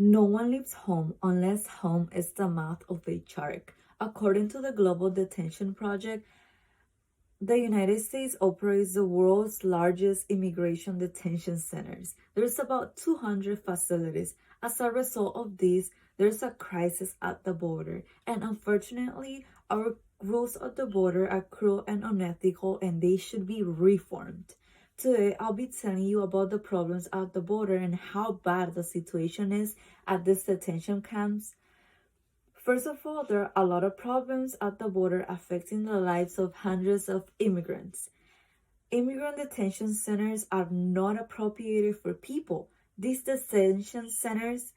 No one leaves home unless home is the mouth of a shark. According to the Global Detention Project, the United States operates the world's largest immigration detention centers. There's about 200 facilities. As a result of this, there's a crisis at the border. And unfortunately, our rules at the border are cruel and unethical, and they should be reformed. Today, I'll be telling you about the problems at the border and how bad the situation is at these detention camps. First of all, there are a lot of problems at the border affecting the lives of hundreds of immigrants. Immigrant detention centers are not appropriated for people. These detention centers,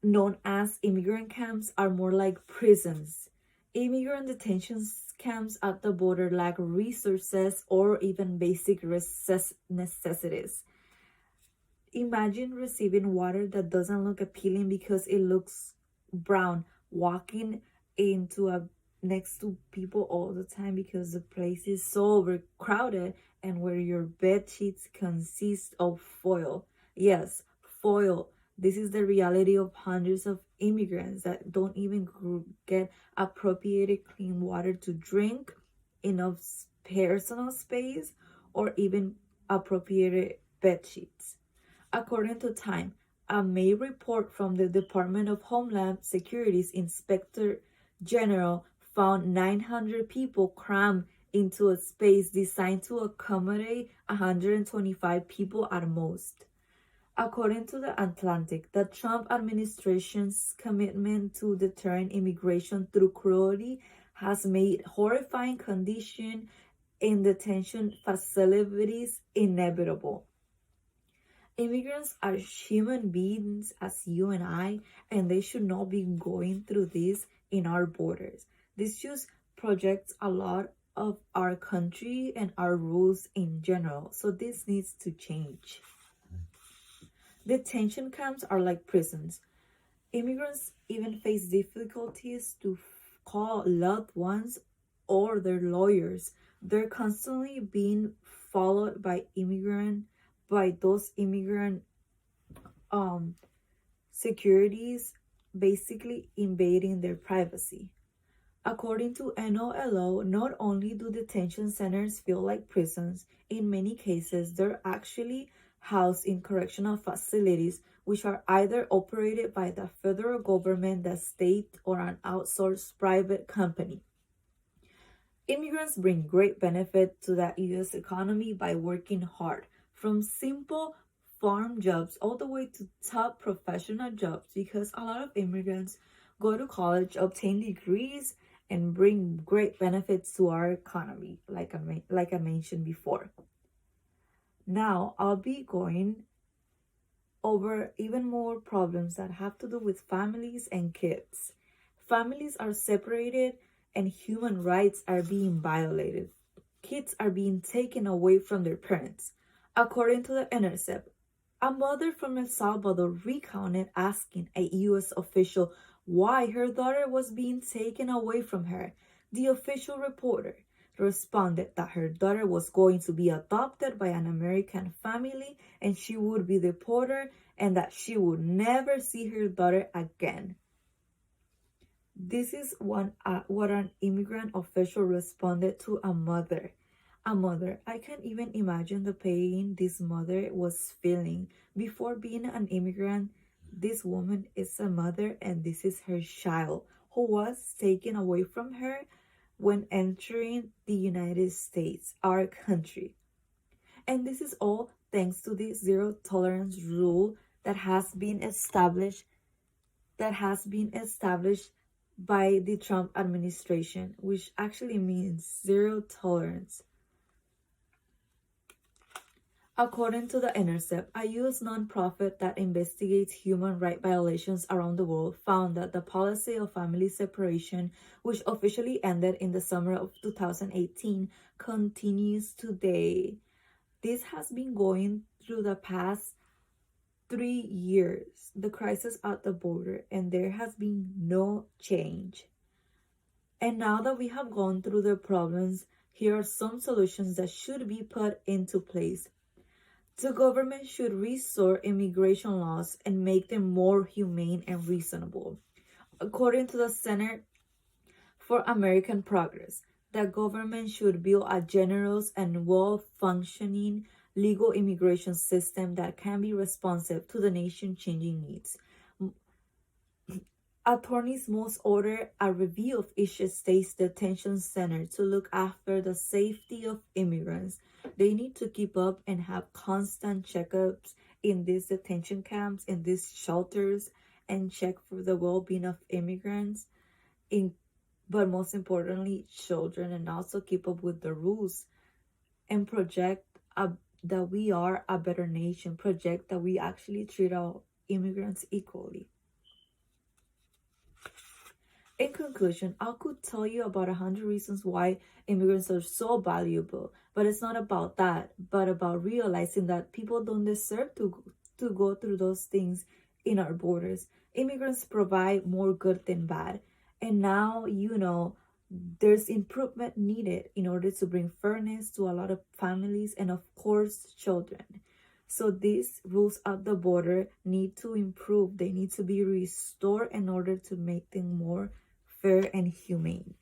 known as immigrant camps, are more like prisons. Immigrant detention camps at the border lack resources or even basic necessities. Imagine receiving water that doesn't look appealing because it looks brown, walking into a next to people all the time because the place is so overcrowded, and where your bed sheets consist of foil. Yes, foil. This is the reality of hundreds of immigrants that don't even get appropriated clean water to drink, enough personal space, or even appropriated bed sheets. According to Time, a May report from the Department of Homeland Security's Inspector General found 900 people crammed into a space designed to accommodate 125 people at most. According to The Atlantic, the Trump administration's commitment to deterring immigration through cruelty has made horrifying conditions in detention facilities inevitable. Immigrants are human beings as you and I, and they should not be going through this in our borders. This just projects a lot of our country and our rules in general. So this needs to change. Detention camps are like prisons. Immigrants even face difficulties to call loved ones or their lawyers. They're constantly being followed by those immigrant securities, basically invading their privacy. According to NOLO, not only do detention centers feel like prisons, in many cases they're actually housed in correctional facilities, which are either operated by the federal government, the state, or an outsourced private company. Immigrants bring great benefit to the U.S. economy by working hard, from simple farm jobs all the way to top professional jobs, because a lot of immigrants go to college, obtain degrees, and bring great benefits to our economy, like I mentioned before. Now, I'll be going over even more problems that have to do with families and kids. Families are separated and human rights are being violated. Kids are being taken away from their parents. According to The Intercept, a mother from El Salvador recounted asking a U.S. official why her daughter was being taken away from her. The official reporter responded that her daughter was going to be adopted by an American family and she would be deported and that she would never see her daughter again. This is what an immigrant official responded to a mother. A mother. I can't even imagine the pain this mother was feeling. Before being an immigrant, this woman is a mother and this is her child who was taken away from her when entering the United States, our country. And this is all thanks to the zero tolerance rule that has been established by the Trump administration, which actually means zero tolerance. According to The Intercept, a U.S. nonprofit that investigates human rights violations around the world found that the policy of family separation, which officially ended in the summer of 2018, continues today. This has been going through the past 3 years, the crisis at the border, and there has been no change. And now that we have gone through the problems, here are some solutions that should be put into place. The government should restore immigration laws and make them more humane and reasonable. According to the Center for American Progress, the government should build a generous and well-functioning legal immigration system that can be responsive to the nation's changing needs. Attorneys must order a review of each state's detention center to look after the safety of immigrants. They need to keep up and have constant checkups in these detention camps, in these shelters, and check for the well-being of immigrants, but most importantly, children, and also keep up with the rules and project that we are a better nation, project that we actually treat our immigrants equally. In conclusion, I could tell you about 100 reasons why immigrants are so valuable, but it's not about that, but about realizing that people don't deserve to go through those things in our borders. Immigrants provide more good than bad. And now, there's improvement needed in order to bring fairness to a lot of families and, of course, children. So these rules at the border need to improve. They need to be restored in order to make them more fair and humane.